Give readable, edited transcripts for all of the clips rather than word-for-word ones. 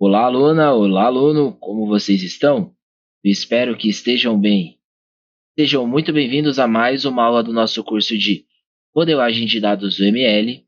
Olá, aluna! Olá, aluno! Como vocês estão? Eu espero que estejam bem. Sejam muito bem-vindos a mais uma aula do nosso curso de Modelagem de Dados do ML,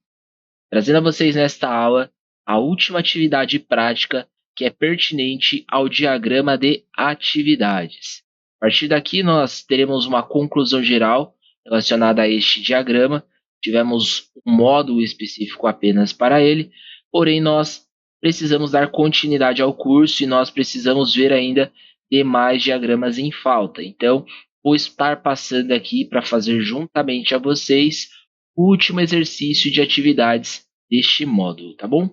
trazendo a vocês nesta aula a última atividade prática que é pertinente ao diagrama de atividades. A partir daqui, nós teremos uma conclusão geral relacionada a este diagrama. Tivemos um módulo específico apenas para ele, porém nós precisamos dar continuidade ao curso e nós precisamos ver ainda demais diagramas em falta. Então, vou estar passando aqui para fazer juntamente a vocês o último exercício de atividades deste módulo, tá bom?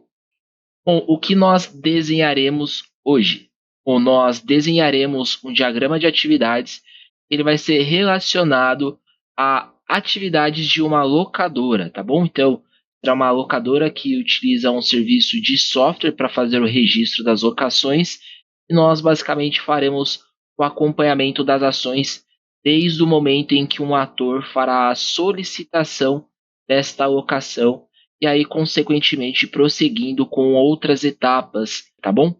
Bom, o que nós desenharemos hoje? Bom, nós desenharemos um diagrama de atividades. Ele vai ser relacionado a atividades de uma locadora, tá bom? Então, será uma locadora que utiliza um serviço de software para fazer o registro das locações. E nós basicamente faremos o acompanhamento das ações desde o momento em que um ator fará a solicitação desta locação e aí, consequentemente, prosseguindo com outras etapas, tá bom?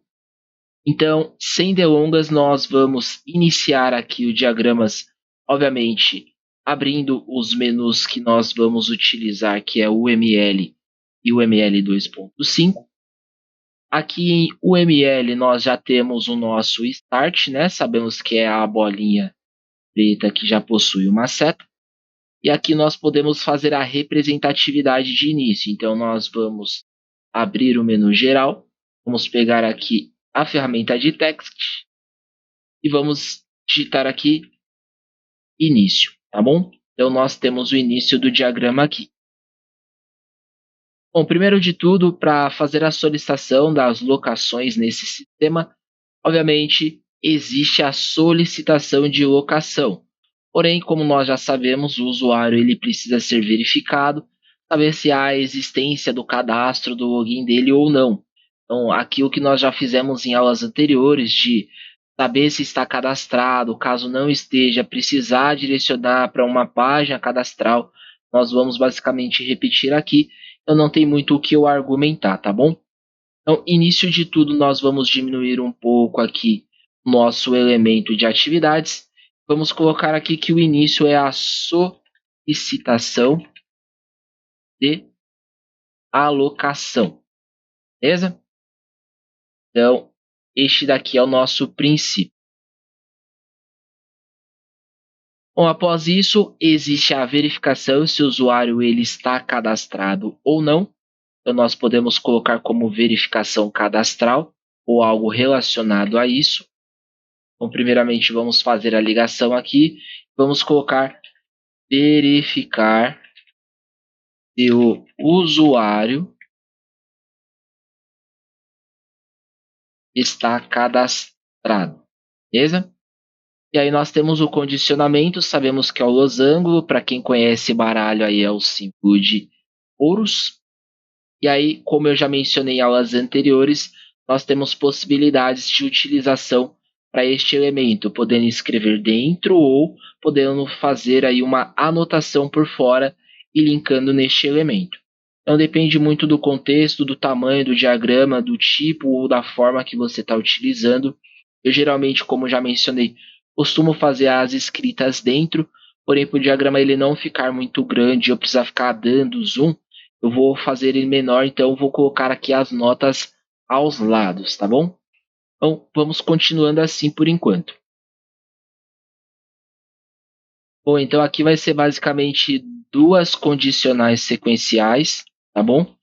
Então, sem delongas, nós vamos iniciar aqui o diagramas, obviamente, abrindo os menus que nós vamos utilizar, que é o UML e o UML 2.5. Aqui em UML nós já temos o nosso Start, né? Sabemos que é a bolinha preta que já possui uma seta. E aqui nós podemos fazer a representatividade de início. Então, nós vamos abrir o menu geral, vamos pegar aqui a ferramenta de text e vamos digitar aqui início, tá bom? Então, nós temos o início do diagrama aqui. Bom, primeiro de tudo, para fazer a solicitação das locações nesse sistema, obviamente, existe a solicitação de locação. Porém, como nós já sabemos, o usuário ele precisa ser verificado, saber se há a existência do cadastro do login dele ou não. Então, aqui o que nós já fizemos em aulas anteriores de saber se está cadastrado, caso não esteja, precisar direcionar para uma página cadastral, nós vamos basicamente repetir aqui. Então, não tem muito o que eu argumentar, tá bom? Então, início de tudo, nós vamos diminuir um pouco aqui o nosso elemento de atividades. Vamos colocar aqui que o início é a solicitação de alocação, beleza? Então, este daqui é o nosso princípio. Bom, após isso, existe a verificação se o usuário ele está cadastrado ou não. Então, nós podemos colocar como verificação cadastral ou algo relacionado a isso. Então, primeiramente, vamos fazer a ligação aqui. Vamos colocar verificar se o usuário está cadastrado, beleza? E aí nós temos o condicionamento, sabemos que é o losango, para quem conhece baralho aí é o símbolo de ouros. E aí, como eu já mencionei em aulas anteriores, nós temos possibilidades de utilização para este elemento, podendo escrever dentro ou podendo fazer aí uma anotação por fora e linkando neste elemento. Então depende muito do contexto, do tamanho do diagrama, do tipo ou da forma que você está utilizando. Eu geralmente, como já mencionei, costumo fazer as escritas dentro, porém para o diagrama ele não ficar muito grande, eu precisar ficar dando zoom, eu vou fazer ele menor, então eu vou colocar aqui as notas aos lados, tá bom? Então vamos continuando assim por enquanto. Bom, então aqui vai ser basicamente duas condicionais sequenciais, tá bom?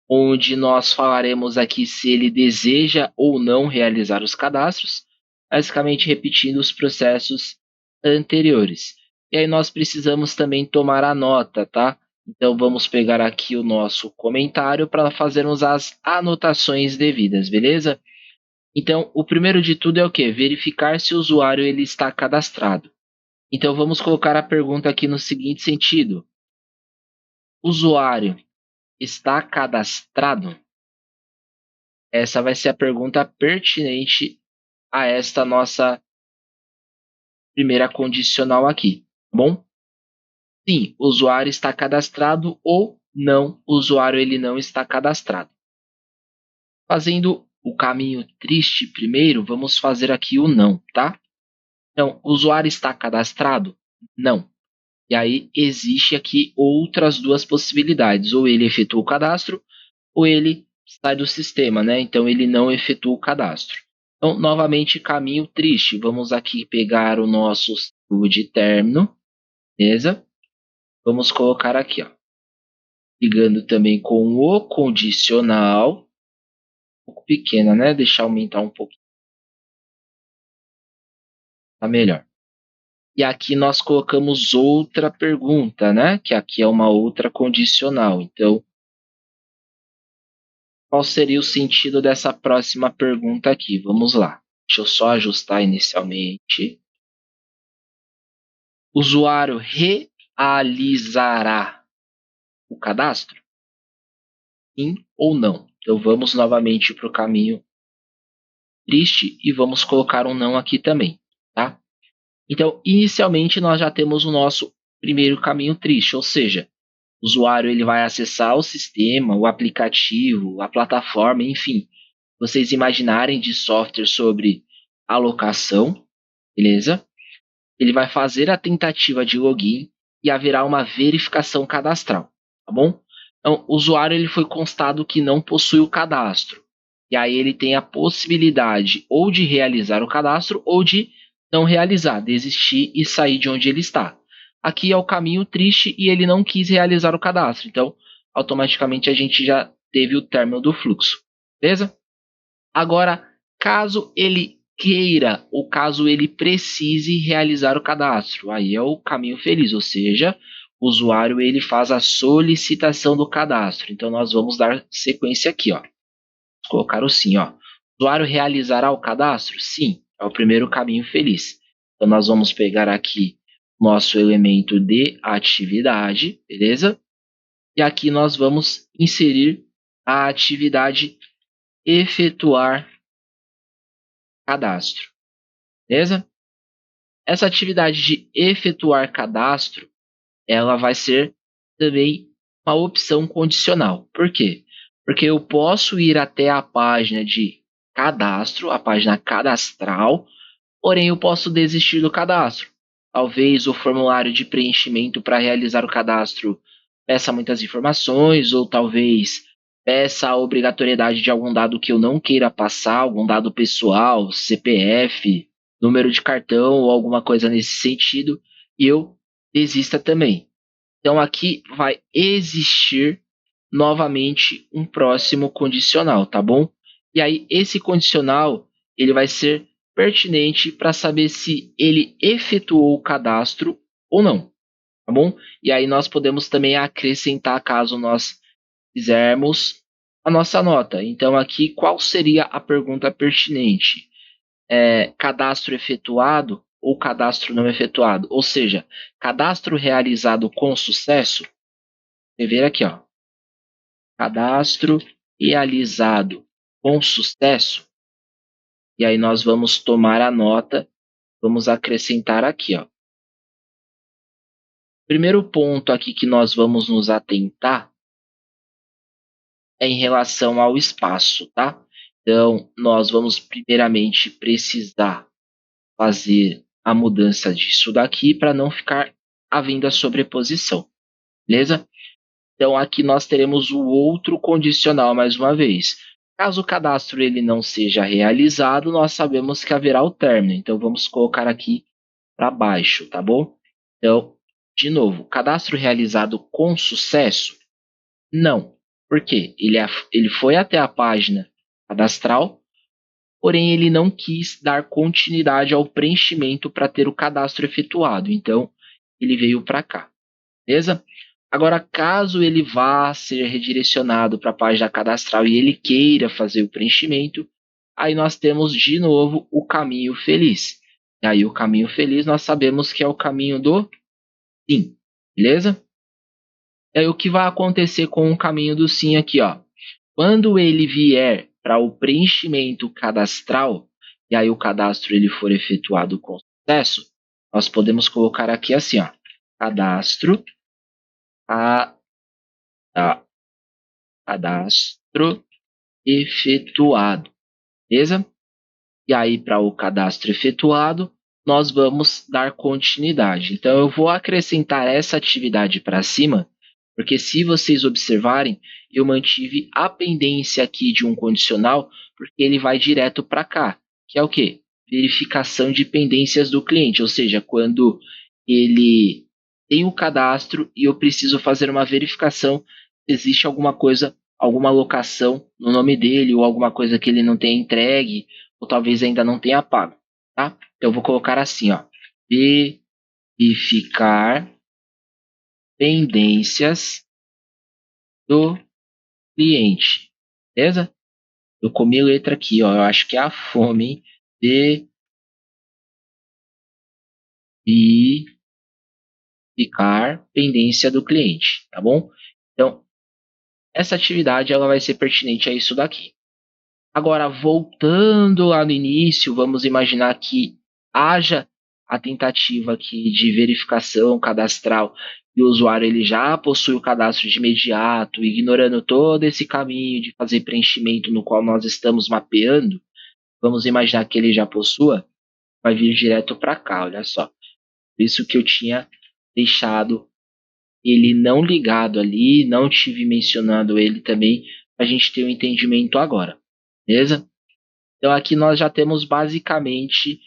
Onde nós falaremos aqui se ele deseja ou não realizar os cadastros, basicamente repetindo os processos anteriores. E aí nós precisamos também tomar a nota, tá? Então vamos pegar aqui o nosso comentário para fazermos as anotações devidas, beleza? Então, o primeiro de tudo é o quê? Verificar se o usuário ele está cadastrado. Então vamos colocar a pergunta aqui no seguinte sentido: usuário está cadastrado? Essa vai ser a pergunta pertinente a esta nossa primeira condicional aqui, tá bom? Sim, o usuário está cadastrado ou não, o usuário ele não está cadastrado. Fazendo o caminho triste primeiro, vamos fazer aqui o não, tá? Então, o usuário está cadastrado? Não. E aí existe aqui outras duas possibilidades. Ou ele efetua o cadastro, ou ele sai do sistema, né? Então ele não efetua o cadastro. Então, novamente, caminho triste. Vamos aqui pegar o nosso ciclo de término, beleza? Vamos colocar aqui, ó. Ligando também com o condicional. Um pouco pequena, né? Deixar aumentar um pouquinho. Tá melhor. E aqui nós colocamos outra pergunta, né? Que aqui é uma outra condicional. Então, qual seria o sentido dessa próxima pergunta aqui? Vamos lá. Deixa eu só ajustar inicialmente. O usuário realizará o cadastro? Sim ou não? Então, vamos novamente para o caminho triste e vamos colocar um não aqui também, tá? Então, inicialmente, nós já temos o nosso primeiro caminho triste, ou seja, o usuário ele vai acessar o sistema, o aplicativo, a plataforma, enfim, vocês imaginarem de software sobre alocação, beleza? Ele vai fazer a tentativa de login e haverá uma verificação cadastral, tá bom? Então, o usuário ele foi constado que não possui o cadastro. E aí ele tem a possibilidade ou de realizar o cadastro ou de não realizar, desistir e sair de onde ele está. Aqui é o caminho triste e ele não quis realizar o cadastro. Então, automaticamente a gente já teve o término do fluxo. Beleza? Agora, caso ele queira ou caso ele precise realizar o cadastro, aí é o caminho feliz, ou seja, o usuário ele faz a solicitação do cadastro. Então nós vamos dar sequência aqui, ó. Vou colocar o sim, ó. O usuário realizará o cadastro? Sim, é o primeiro caminho feliz. Então nós vamos pegar aqui nosso elemento de atividade, beleza? E aqui nós vamos inserir a atividade efetuar cadastro, beleza? Essa atividade de efetuar cadastro, ela vai ser também uma opção condicional. Por quê? Porque eu posso ir até a página de cadastro, a página cadastral, porém eu posso desistir do cadastro. Talvez o formulário de preenchimento para realizar o cadastro peça muitas informações, ou talvez peça a obrigatoriedade de algum dado que eu não queira passar, algum dado pessoal, CPF, número de cartão ou alguma coisa nesse sentido, e eu desista também. Então aqui vai existir novamente um próximo condicional, tá bom? E aí esse condicional ele vai ser pertinente para saber se ele efetuou o cadastro ou não, tá bom? E aí nós podemos também acrescentar caso nós fizermos a nossa nota. Então aqui qual seria a pergunta pertinente? Cadastro efetuado ou cadastro não efetuado? Ou seja, cadastro realizado com sucesso? Escrever aqui, ó. Cadastro realizado com sucesso. E aí nós vamos tomar a nota, vamos acrescentar aqui, ó. Primeiro ponto aqui que nós vamos nos atentar é em relação ao espaço, tá? Então, nós vamos primeiramente precisar fazer a mudança disso daqui para não ficar havendo a sobreposição, beleza? Então aqui nós teremos o outro condicional mais uma vez. Caso o cadastro ele não seja realizado, nós sabemos que haverá o término. Então vamos colocar aqui para baixo, tá bom? Então, de novo, cadastro realizado com sucesso? Não. Por quê? Ele foi até a página cadastral, porém ele não quis dar continuidade ao preenchimento para ter o cadastro efetuado. Então, ele veio para cá. Beleza? Agora, caso ele vá ser redirecionado para a página cadastral e ele queira fazer o preenchimento, aí nós temos de novo o caminho feliz. E aí o caminho feliz nós sabemos que é o caminho do sim, beleza? E aí o que vai acontecer com o caminho do sim aqui, ó? Quando ele vier para o preenchimento cadastral, e aí o cadastro ele for efetuado com sucesso, nós podemos colocar aqui assim, ó, cadastro, cadastro efetuado. beleza? E aí, para o cadastro efetuado, nós vamos dar continuidade. Então, eu vou acrescentar essa atividade para cima, porque se vocês observarem, eu mantive a pendência aqui de um condicional, porque ele vai direto para cá, que é o quê? Verificação de pendências do cliente, ou seja, quando ele tem o cadastro e eu preciso fazer uma verificação se existe alguma coisa, alguma alocação no nome dele ou alguma coisa que ele não tenha entregue ou talvez ainda não tenha pago, tá? Então eu vou colocar assim, ó, verificar pendências do cliente, beleza? Eu comi letra aqui, ó, eu acho que é a fome, hein? Verificar pendência do cliente, tá bom? Então, essa atividade ela vai ser pertinente a isso daqui. Agora, voltando lá no início, vamos imaginar que haja a tentativa aqui de verificação cadastral e o usuário ele já possui o cadastro de imediato, ignorando todo esse caminho de fazer preenchimento no qual nós estamos mapeando. Vamos imaginar que ele já possua, vai vir direto para cá, olha só. Por isso que eu tinha deixado ele não ligado ali, não tive mencionando ele também, para a gente ter um entendimento agora, beleza? Então aqui nós já temos basicamente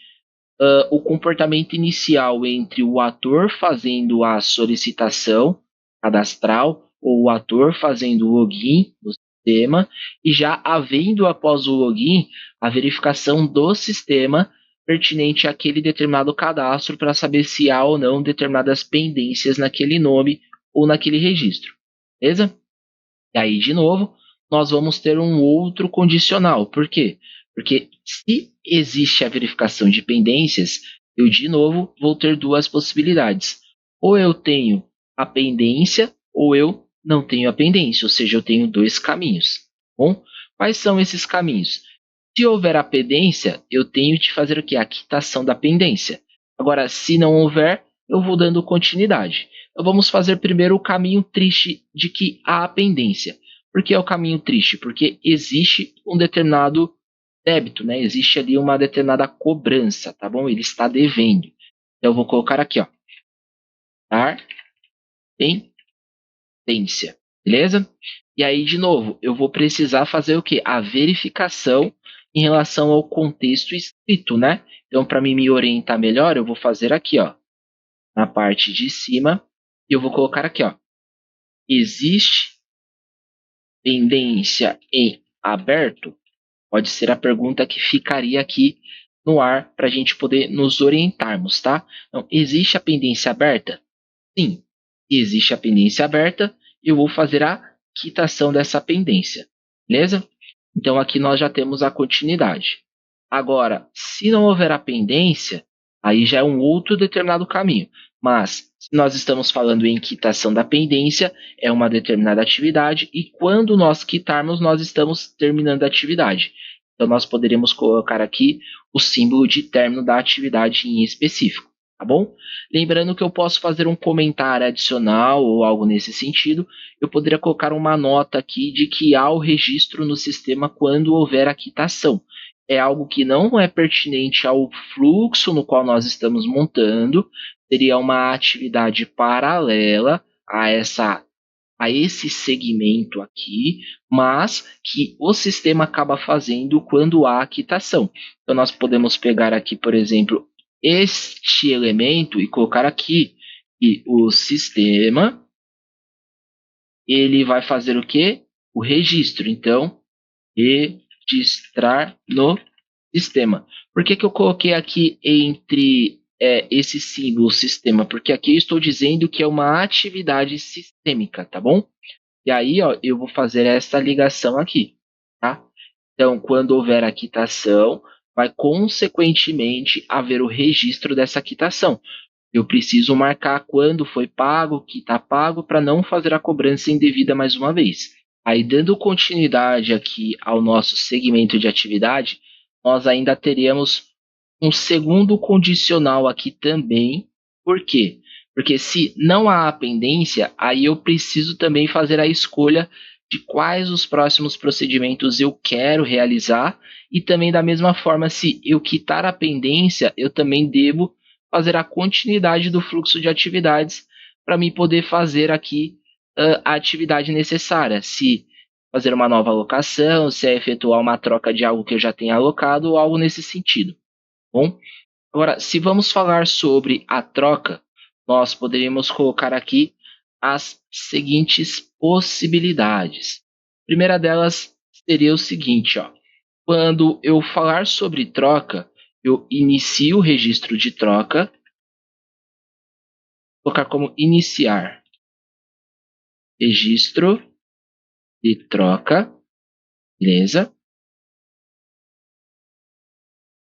o comportamento inicial entre o ator fazendo a solicitação cadastral ou o ator fazendo o login no sistema e já havendo após o login a verificação do sistema pertinente àquele determinado cadastro para saber se há ou não determinadas pendências naquele nome ou naquele registro, beleza? E aí, de novo, nós vamos ter um outro condicional. Por quê? Porque se existe a verificação de pendências, eu, de novo, vou ter duas possibilidades. Ou eu tenho a pendência, ou eu não tenho a pendência. Ou seja, eu tenho dois caminhos. Bom, quais são esses caminhos? Se houver a pendência, eu tenho de fazer o quê? A quitação da pendência. Agora, se não houver, eu vou dando continuidade. Então, vamos fazer primeiro o caminho triste de que há a pendência. Por que é o caminho triste? Porque existe um determinado débito, né? Existe ali uma determinada cobrança, tá bom? Ele está devendo. Então, eu vou colocar aqui, ó. Dar pendência, beleza? E aí, de novo, eu vou precisar fazer o quê? A verificação em relação ao contexto escrito, né? Então, para mim me orientar melhor, eu vou fazer aqui, ó, na parte de cima, e eu vou colocar aqui, ó. Existe pendência em aberto? Pode ser a pergunta que ficaria aqui no ar para a gente poder nos orientarmos, tá? Então, existe a pendência aberta? Sim, existe a pendência aberta, eu vou fazer a quitação dessa pendência, beleza? Então aqui nós já temos a continuidade. Agora, se não houver a pendência, aí já é um outro determinado caminho. Mas, se nós estamos falando em quitação da pendência, é uma determinada atividade e quando nós quitarmos, nós estamos terminando a atividade. Então, nós poderíamos colocar aqui o símbolo de término da atividade em específico, tá bom? Lembrando que eu posso fazer um comentário adicional ou algo nesse sentido. Eu poderia colocar uma nota aqui de que há o registro no sistema quando houver a quitação. É algo que não é pertinente ao fluxo no qual nós estamos montando, seria uma atividade paralela a esse segmento aqui, mas que o sistema acaba fazendo quando há a quitação. Então nós podemos pegar aqui, por exemplo, este elemento e colocar aqui que o sistema ele vai fazer o quê? O registro. Então, registrar no sistema. Por que eu coloquei aqui entre esse símbolo sistema? Porque aqui eu estou dizendo que é uma atividade sistêmica, tá bom? E aí, ó, eu vou fazer essa ligação aqui, tá? Então, quando houver a quitação, vai consequentemente haver o registro dessa quitação. Eu preciso marcar quando foi pago, que está pago, para não fazer a cobrança indevida mais uma vez. Aí, dando continuidade aqui ao nosso segmento de atividade, nós ainda teríamos um segundo condicional aqui também. Por quê? Porque se não há a pendência, aí eu preciso também fazer a escolha de quais os próximos procedimentos eu quero realizar e também da mesma forma, se eu quitar a pendência, eu também devo fazer a continuidade do fluxo de atividades para mim poder fazer aqui a atividade necessária. Se fazer uma nova alocação, se é efetuar uma troca de algo que eu já tenha alocado ou algo nesse sentido. Bom, agora, se vamos falar sobre a troca, nós poderíamos colocar aqui as seguintes possibilidades. A primeira delas seria o seguinte, ó. Quando eu falar sobre troca, eu inicio o registro de troca, vou colocar como iniciar registro de troca, beleza?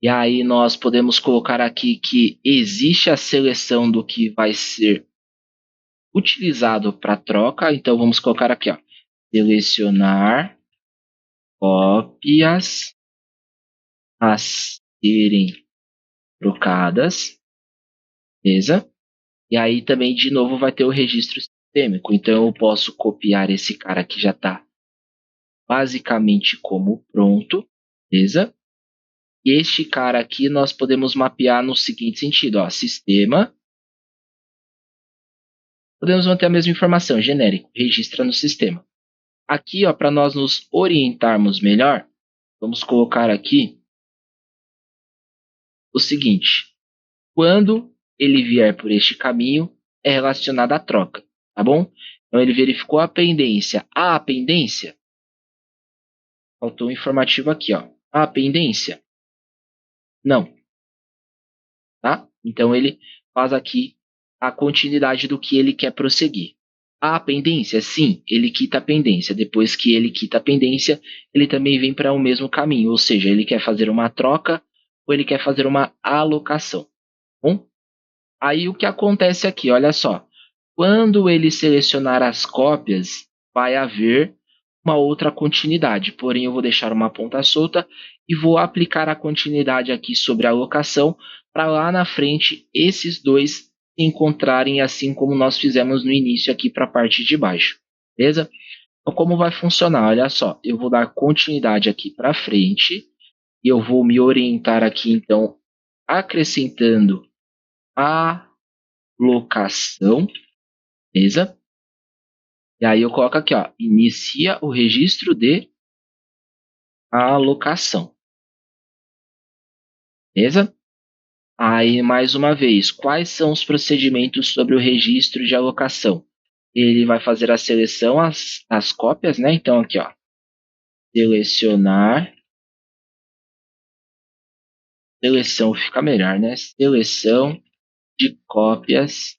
E aí nós podemos colocar aqui que existe a seleção do que vai ser utilizado para troca. Então vamos colocar aqui, ó, selecionar cópias a serem trocadas, beleza? E aí também de novo vai ter o registro sistêmico. Então eu posso copiar esse cara que já está basicamente como pronto, beleza? E este cara aqui nós podemos mapear no seguinte sentido, ó, sistema. Podemos manter a mesma informação, genérico, registra no sistema. Aqui, ó, para nós nos orientarmos melhor, vamos colocar aqui o seguinte: quando ele vier por este caminho, é relacionado à troca, tá bom? Então ele verificou a pendência. A pendência, faltou um informativo aqui, ó. A pendência, não, tá? Então ele faz aqui a continuidade do que ele quer prosseguir. A pendência, sim, ele quita a pendência. Depois que ele quita a pendência, ele também vem para o mesmo caminho, ou seja, ele quer fazer uma troca ou ele quer fazer uma alocação. Bom, aí o que acontece aqui, olha só. Quando ele selecionar as cópias, vai haver uma outra continuidade. Porém, eu vou deixar uma ponta solta e vou aplicar a continuidade aqui sobre a alocação para lá na frente esses dois se encontrarem assim como nós fizemos no início aqui para a parte de baixo. Beleza? Então, como vai funcionar? Olha só, eu vou dar continuidade aqui para frente e eu vou me orientar aqui, então, acrescentando a locação, beleza? E aí eu coloco aqui, ó, inicia o registro de alocação, beleza? Aí, mais uma vez, quais são os procedimentos sobre o registro de alocação? Ele vai fazer a seleção, as cópias, né? Então, aqui, ó, selecionar, seleção fica melhor, né? Seleção de cópias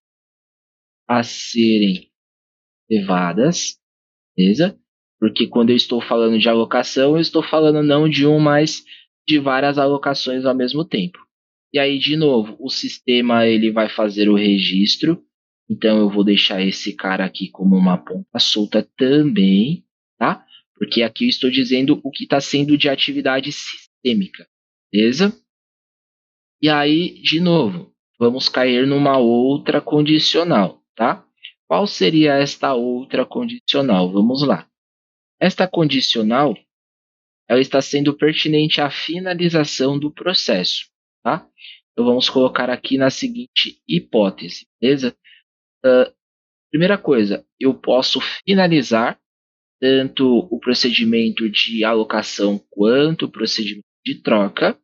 a serem levadas, beleza? Porque quando eu estou falando de alocação, eu estou falando não de um, mas de várias alocações ao mesmo tempo. E aí, de novo, o sistema ele vai fazer o registro. Então, eu vou deixar esse cara aqui como uma ponta solta também, tá? Porque aqui eu estou dizendo o que está sendo de atividade sistêmica, beleza? E aí, de novo, vamos cair numa outra condicional, tá? Qual seria esta outra condicional? Vamos lá. Esta condicional ela está sendo pertinente à finalização do processo, tá? Então vamos colocar aqui na seguinte hipótese, beleza? Primeira coisa, eu posso finalizar tanto o procedimento de alocação quanto o procedimento de troca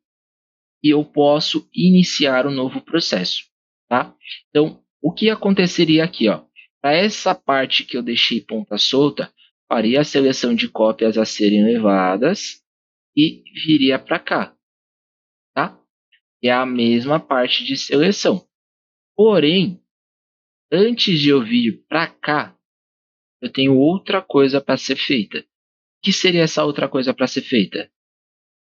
e eu posso iniciar um novo processo, tá? Então, o que aconteceria aqui, ó? Para essa parte que eu deixei ponta solta, faria a seleção de cópias a serem levadas e viria para cá, tá? É a mesma parte de seleção. Porém, antes de eu vir para cá, eu tenho outra coisa para ser feita. O que seria essa outra coisa para ser feita?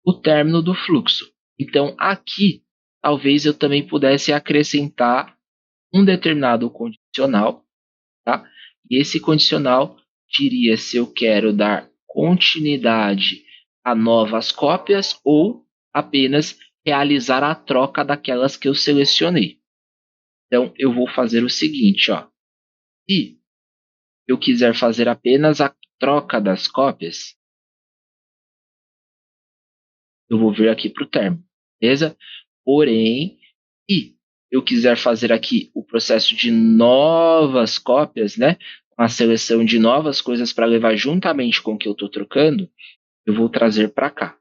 O término do fluxo. Então, aqui, talvez eu também pudesse acrescentar um determinado condicional, tá? E esse condicional diria se eu quero dar continuidade a novas cópias ou apenas realizar a troca daquelas que eu selecionei. Então, eu vou fazer o seguinte, ó. Se eu quiser fazer apenas a troca das cópias, eu vou vir aqui para o termo, beleza? Porém, se eu quiser fazer aqui o processo de novas cópias, né? A seleção de novas coisas para levar juntamente com o que eu estou trocando, eu vou trazer para cá.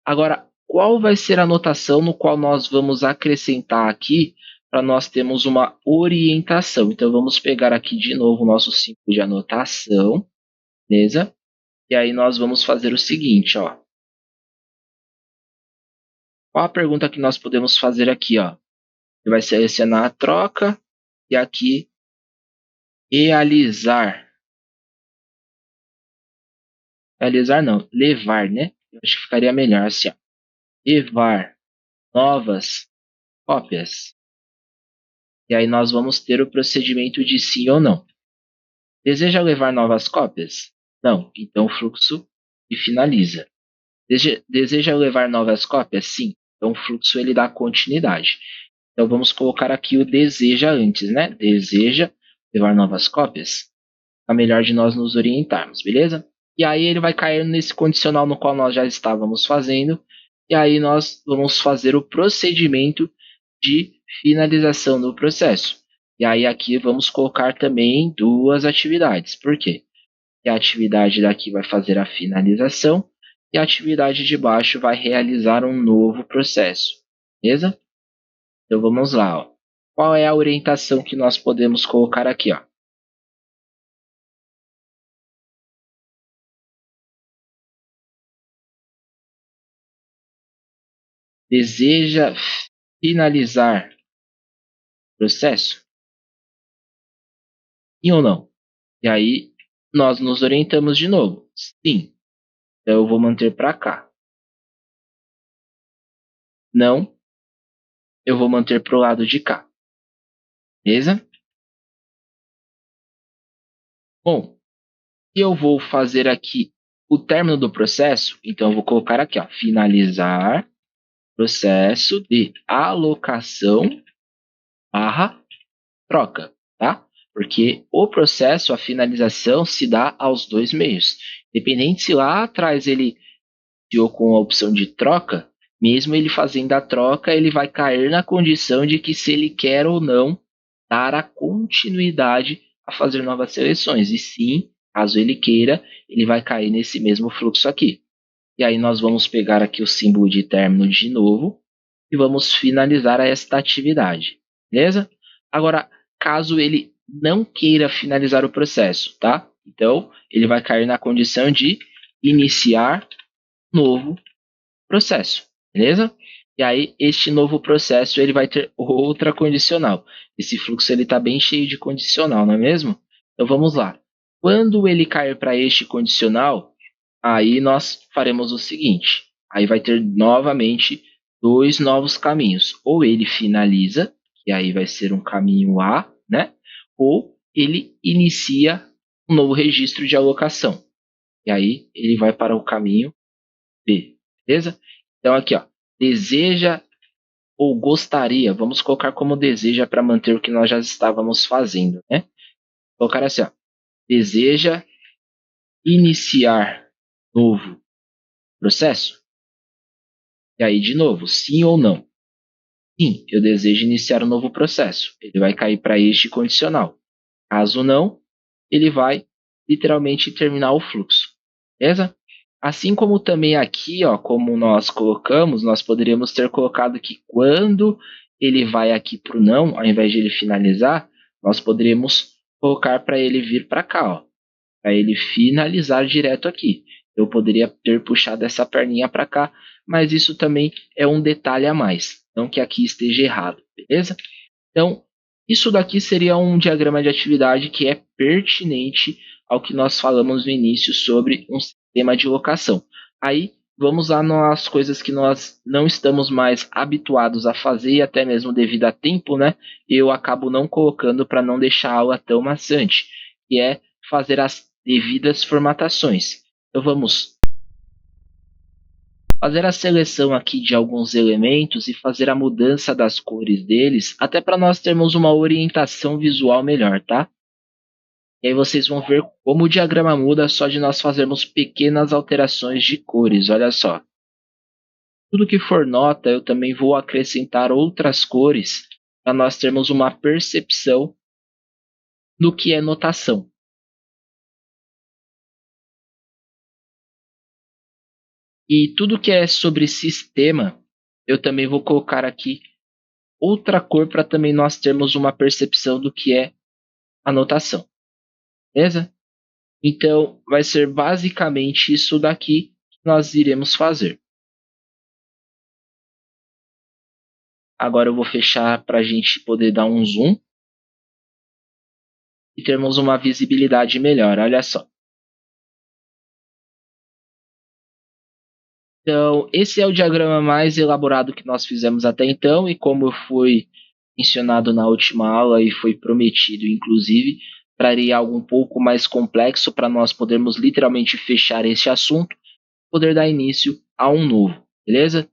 Agora, qual vai ser a notação no qual nós vamos acrescentar aqui para nós termos uma orientação? Então, vamos pegar aqui de novo o nosso símbolo de anotação, beleza? E aí nós vamos fazer o seguinte, ó. Qual a pergunta que nós podemos fazer aqui, ó? Você vai selecionar a troca e aqui realizar. Realizar não, levar, né? Eu acho que ficaria melhor assim, ó. Levar novas cópias. E aí nós vamos ter o procedimento de sim ou não. Deseja levar novas cópias? Não. Então o fluxo finaliza. Deseja levar novas cópias? Sim. Então o fluxo ele dá continuidade. Então vamos colocar aqui o deseja antes, né? Deseja levar novas cópias? É melhor de nós nos orientarmos, beleza? E aí ele vai cair nesse condicional no qual nós já estávamos fazendo. E aí nós vamos fazer o procedimento de finalização do processo. E aí aqui vamos colocar também duas atividades. Por quê? Porque a atividade daqui vai fazer a finalização e a atividade de baixo vai realizar um novo processo. Beleza? Então vamos lá. Ó. Qual é a orientação que nós podemos colocar aqui? Ó? Deseja finalizar o processo? Sim ou não? E aí nós nos orientamos de novo. Sim. Então eu vou manter para cá. Não. Eu vou manter para o lado de cá. Beleza? Bom, se eu vou fazer aqui o término do processo, então eu vou colocar aqui, ó, finalizar processo de alocação barra troca, tá? Porque o processo, a finalização, se dá aos dois meios. Dependente se lá atrás ele iniciou com a opção de troca, mesmo ele fazendo a troca, ele vai cair na condição de que se ele quer ou não dar a continuidade a fazer novas seleções. E sim, caso ele queira, ele vai cair nesse mesmo fluxo aqui. E aí nós vamos pegar aqui o símbolo de término de novo e vamos finalizar esta atividade, beleza? Agora, caso ele não queira finalizar o processo, tá? Então, ele vai cair na condição de iniciar novo processo, beleza? E aí, este novo processo ele vai ter outra condicional. Esse fluxo ele está bem cheio de condicional, não é mesmo? Então vamos lá. Quando ele cair para este condicional, aí nós faremos o seguinte. Aí vai ter novamente dois novos caminhos. Ou ele finaliza, que aí vai ser um caminho A, né? Ou ele inicia um novo registro de alocação. E aí ele vai para o caminho B, beleza? Então aqui, ó, deseja ou gostaria, vamos colocar como deseja para manter o que nós já estávamos fazendo, né? Vou colocar assim, ó, deseja iniciar novo processo? E aí, de novo, sim ou não? Sim, eu desejo iniciar um novo processo. Ele vai cair para este condicional. Caso não, ele vai literalmente terminar o fluxo, beleza? Assim como também aqui, ó, como nós colocamos, nós poderíamos ter colocado que quando ele vai aqui para o não, ao invés de ele finalizar, nós poderíamos colocar para ele vir para cá, ó, para ele finalizar direto aqui. Eu poderia ter puxado essa perninha para cá, mas isso também é um detalhe a mais, não que aqui esteja errado, beleza? Então, isso daqui seria um diagrama de atividade que é pertinente ao que nós falamos no início sobre um sistema de locação. Aí, vamos lá nas coisas que nós não estamos mais habituados a fazer, e até mesmo devido a tempo, né? Eu acabo não colocando para não deixar a aula tão maçante, que é fazer as devidas formatações. Então, vamos fazer a seleção aqui de alguns elementos e fazer a mudança das cores deles, até para nós termos uma orientação visual melhor, tá? E aí vocês vão ver como o diagrama muda só de nós fazermos pequenas alterações de cores. Olha só. Tudo que for nota, eu também vou acrescentar outras cores para nós termos uma percepção do que é notação. E tudo que é sobre sistema, eu também vou colocar aqui outra cor para também nós termos uma percepção do que é a notação. Beleza? Então, vai ser basicamente isso daqui que nós iremos fazer. Agora eu vou fechar para a gente poder dar um zoom e termos uma visibilidade melhor. Olha só. Então, esse é o diagrama mais elaborado que nós fizemos até então, e como foi mencionado na última aula e foi prometido, inclusive, traria algo um pouco mais complexo para nós podermos literalmente fechar este assunto, poder dar início a um novo, beleza?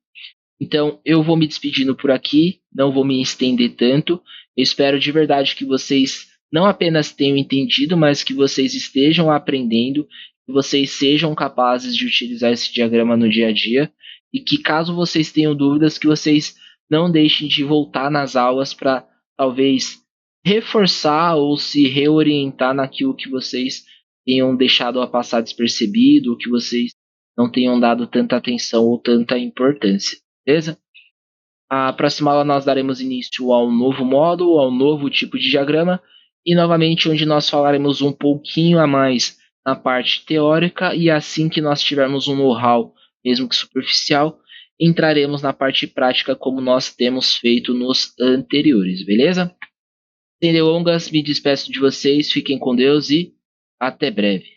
Então, eu vou me despedindo por aqui, não vou me estender tanto. Eu espero de verdade que vocês não apenas tenham entendido, mas que vocês estejam aprendendo, que vocês sejam capazes de utilizar esse diagrama no dia a dia e que, caso vocês tenham dúvidas, que vocês não deixem de voltar nas aulas para talvez reforçar ou se reorientar naquilo que vocês tenham deixado a passar despercebido, ou que vocês não tenham dado tanta atenção ou tanta importância. Beleza? A próxima aula nós daremos início ao novo módulo, ao novo tipo de diagrama, e novamente onde nós falaremos um pouquinho a mais na parte teórica, e assim que nós tivermos um know-how, mesmo que superficial, entraremos na parte prática como nós temos feito nos anteriores, beleza? Sem delongas, me despeço de vocês, fiquem com Deus e até breve.